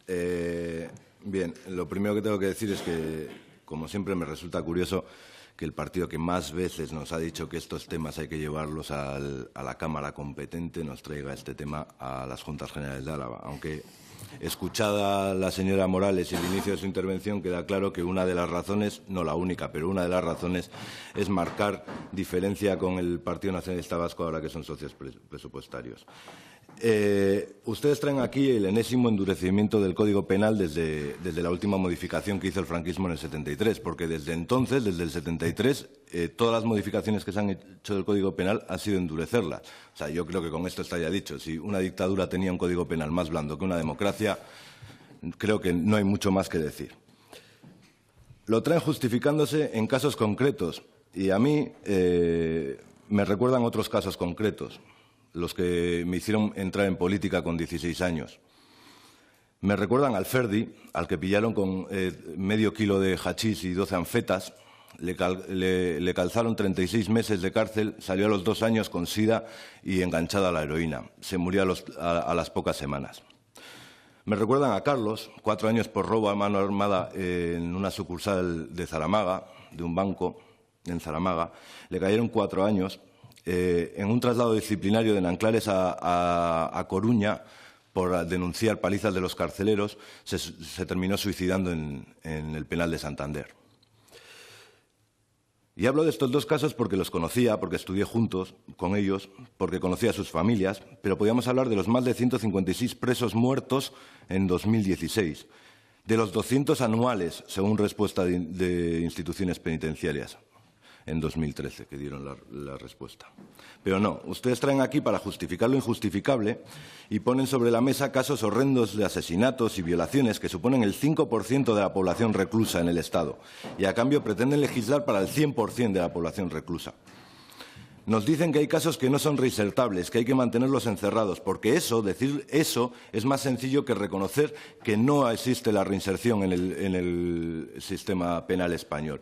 Bien, lo primero que tengo que decir es que, como siempre, me resulta curioso que el partido que más veces nos ha dicho que estos temas hay que llevarlos a la Cámara competente nos traiga este tema a las Juntas Generales de Álava. Aunque, escuchada la señora Morales y el inicio de su intervención, queda claro que una de las razones, no la única, pero una de las razones es marcar diferencia con el Partido Nacionalista Vasco ahora que son socios presupuestarios. Ustedes traen aquí el enésimo endurecimiento del Código Penal desde la última modificación que hizo el franquismo en el 73, porque desde entonces, desde el 73, todas las modificaciones que se han hecho del Código Penal han sido endurecerlas. O sea, yo creo que con esto está ya dicho. Si una dictadura tenía un Código Penal más blando que una democracia, creo que no hay mucho más que decir. Lo traen justificándose en casos concretos y a mí me recuerdan otros casos concretos, los que me hicieron entrar en política con 16 años. Me recuerdan al Ferdi, al que pillaron con medio kilo de hachís y 12 anfetas, le calzaron 36 meses de cárcel, salió a los 2 años con sida y enganchada a la heroína. Se murió a las pocas semanas. Me recuerdan a Carlos, 4 años por robo a mano armada en una sucursal de Zaramaga, de un banco en Zaramaga. Le cayeron 4 años. En un traslado disciplinario de Nanclares a Coruña por denunciar palizas de los carceleros, se terminó suicidando en el penal de Santander. Y hablo de estos dos casos porque los conocía, porque estudié juntos con ellos, porque conocía a sus familias, pero podíamos hablar de los más de 156 presos muertos en 2016, de los 200 anuales, según respuesta de instituciones penitenciarias en 2013, que dieron la respuesta. Pero no, ustedes traen aquí para justificar lo injustificable y ponen sobre la mesa casos horrendos de asesinatos y violaciones que suponen el 5% de la población reclusa en el Estado y, a cambio, pretenden legislar para el 100% de la población reclusa. Nos dicen que hay casos que no son reinsertables, que hay que mantenerlos encerrados, porque decir eso es más sencillo que reconocer que no existe la reinserción en el sistema penal español.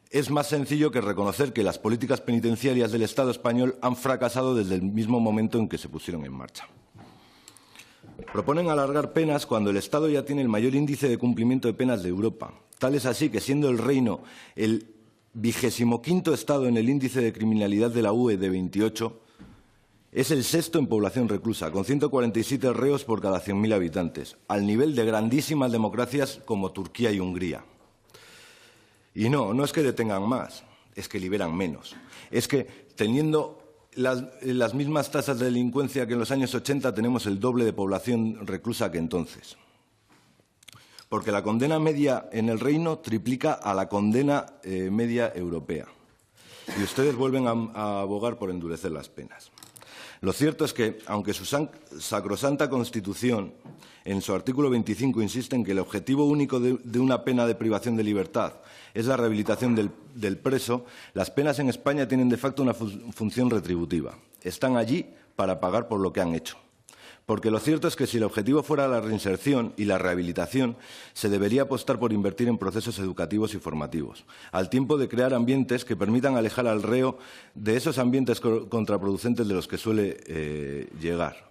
Es más sencillo que reconocer que las políticas penitenciarias del Estado español han fracasado desde el mismo momento en que se pusieron en marcha. Proponen alargar penas cuando el Estado ya tiene el mayor índice de cumplimiento de penas de Europa. Tal es así que, siendo el Reino el 25º Estado en el índice de criminalidad de la UE de 28, es el 6º en población reclusa, con 147 reos por cada 100.000 habitantes, al nivel de grandísimas democracias como Turquía y Hungría. Y no es que detengan más, es que liberan menos. Es que, teniendo las mismas tasas de delincuencia que en los años 80, tenemos el doble de población reclusa que entonces. Porque la condena media en el Reino triplica a la condena media europea. Y ustedes vuelven a abogar por endurecer las penas. Lo cierto es que, aunque su sacrosanta Constitución, en su artículo 25, insiste en que el objetivo único de una pena de privación de libertad es la rehabilitación del preso, las penas en España tienen de facto una función retributiva. Están allí para pagar por lo que han hecho. Porque lo cierto es que, si el objetivo fuera la reinserción y la rehabilitación, se debería apostar por invertir en procesos educativos y formativos, al tiempo de crear ambientes que permitan alejar al reo de esos ambientes contraproducentes de los que suele llegar.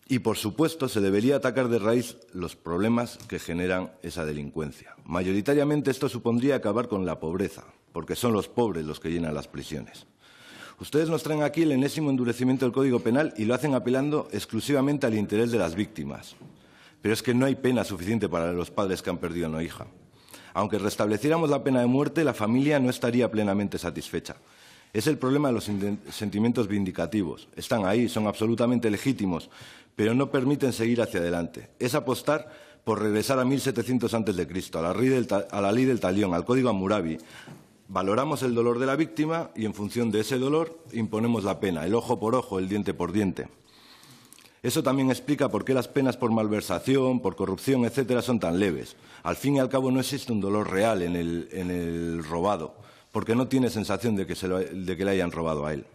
Y, por supuesto, se debería atacar de raíz los problemas que generan esa delincuencia. Mayoritariamente, esto supondría acabar con la pobreza, porque son los pobres los que llenan las prisiones. Ustedes nos traen aquí el enésimo endurecimiento del Código Penal y lo hacen apelando exclusivamente al interés de las víctimas. Pero es que no hay pena suficiente para los padres que han perdido a una hija. Aunque restableciéramos la pena de muerte, la familia no estaría plenamente satisfecha. Es el problema de los sentimientos vindicativos. Están ahí, son absolutamente legítimos, pero no permiten seguir hacia adelante. Es apostar por regresar a 1700 a.C., a la ley del talión, al Código Hammurabi. Valoramos el dolor de la víctima y, en función de ese dolor, imponemos la pena, el ojo por ojo, el diente por diente. Eso también explica por qué las penas por malversación, por corrupción, etcétera, son tan leves. Al fin y al cabo, no existe un dolor real en el robado, porque no tiene sensación de que le hayan robado a él.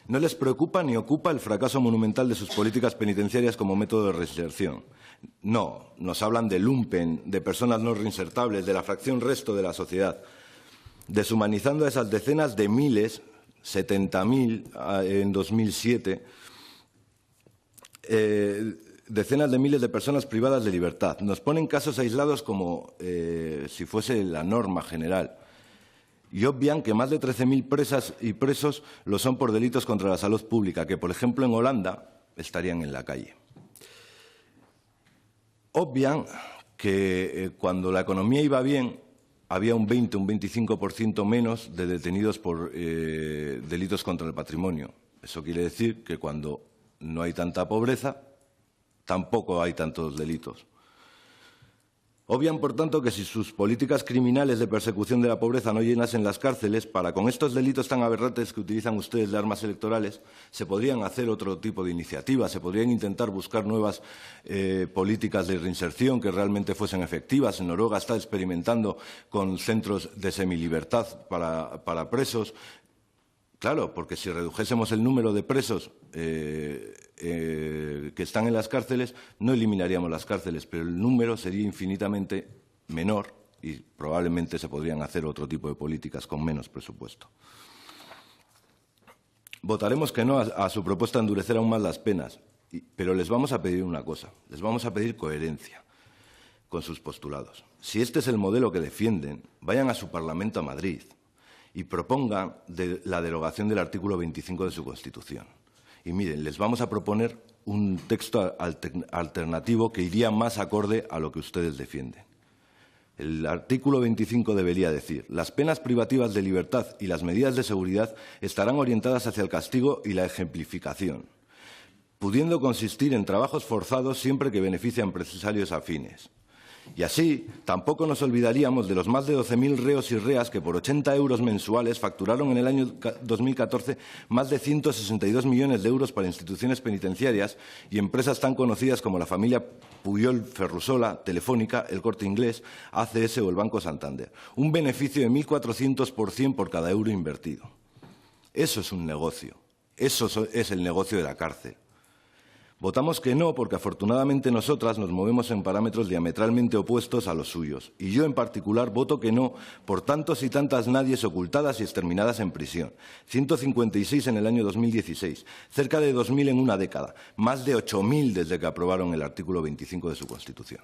No les preocupa ni ocupa el fracaso monumental de sus políticas penitenciarias como método de reinserción. No, nos hablan de lumpen, de personas no reinsertables, de la fracción resto de la sociedad, deshumanizando a esas decenas de miles, 70.000 en 2007, decenas de miles de personas privadas de libertad. Nos ponen casos aislados como si fuese la norma general. Y obvian que más de 13.000 presas y presos lo son por delitos contra la salud pública, que, por ejemplo, en Holanda estarían en la calle. Obvian que cuando la economía iba bien había un 20, un 25% menos de detenidos por delitos contra el patrimonio. Eso quiere decir que cuando no hay tanta pobreza, tampoco hay tantos delitos. Obvian, por tanto, que si sus políticas criminales de persecución de la pobreza no llenasen las cárceles, para con estos delitos tan aberrantes que utilizan ustedes de armas electorales, se podrían hacer otro tipo de iniciativas, se podrían intentar buscar nuevas políticas de reinserción que realmente fuesen efectivas. En Noruega está experimentando con centros de semilibertad para presos. Claro, porque si redujésemos el número de presos que están en las cárceles, no eliminaríamos las cárceles, pero el número sería infinitamente menor y probablemente se podrían hacer otro tipo de políticas con menos presupuesto. Votaremos que no a su propuesta de endurecer aún más las penas, pero les vamos a pedir una cosa, les vamos a pedir coherencia con sus postulados. Si este es el modelo que defienden, vayan a su Parlamento a Madrid y propongan la derogación del artículo 25 de su Constitución. Y miren, les vamos a proponer un texto alternativo que iría más acorde a lo que ustedes defienden. El artículo 25 debería decir: las penas privativas de libertad y las medidas de seguridad estarán orientadas hacia el castigo y la ejemplificación, pudiendo consistir en trabajos forzados siempre que beneficie a empresarios afines. Y así, tampoco nos olvidaríamos de los más de 12.000 reos y reas que por 80 euros mensuales facturaron en el año 2014 más de 162 millones de euros para instituciones penitenciarias y empresas tan conocidas como la familia Pujol Ferrusola, Telefónica, El Corte Inglés, ACS o el Banco Santander. Un beneficio de 1.400% por cada euro invertido. Eso es un negocio. Eso es el negocio de la cárcel. Votamos que no porque, afortunadamente, nosotras nos movemos en parámetros diametralmente opuestos a los suyos. Y yo, en particular, voto que no por tantos y tantas nadies ocultadas y exterminadas en prisión. 156 en el año 2016, cerca de 2.000 en una década, más de 8.000 desde que aprobaron el artículo 25 de su Constitución.